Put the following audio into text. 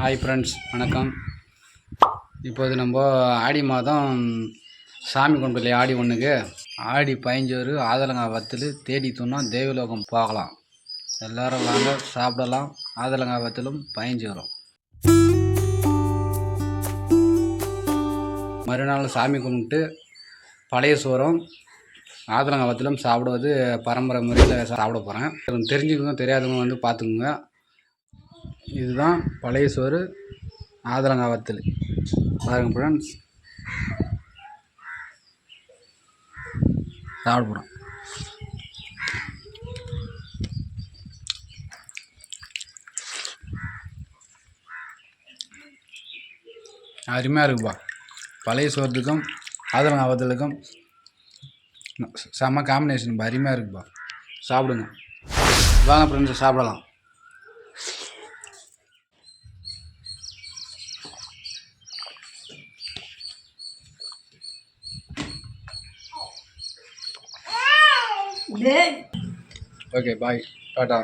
Hi friends, வணக்கம். இப்போது நம்ம ஆடி மாதம் சாமி கொண்டு இல்லையா, ஆடி 1க்கு ஆடி 15 ஆதலங்காய் வத்தல் தேடி தூணோம் தேவலோகம் போகலாம். எல்லோரும் வாங்க சாப்பிடலாம். ஆதலங்காய் வத்தலும் 15. மறுநாள் சாமி கும்பிட்டு பழைய சோறும் ஆதலங்காய் வத்தலும் சாப்பிடுவது பரம்பரை முறையில் சாப்பிட போகிறேன். தெரிஞ்சுக்கோங்க, தெரியாதவங்க வந்து பார்த்துக்குங்க. இதுதான் பழைய சோறு ஆதலங்காய் வத்தல். பாருங்கள் ஃப்ரெண்ட்ஸ், சாப்பிட போகிறோம். அருமையாக இருக்குப்பா. பழைய சோறுக்கும் ஆதலங்காய் வத்தலுக்கும் செம்ம காம்பினேஷன். அருமையாக இருக்குப்பா. சாப்பிடுங்க வாங்க ஃப்ரெண்ட்ஸ், சாப்பிடலாம். ஓகே, பாய், டாடா.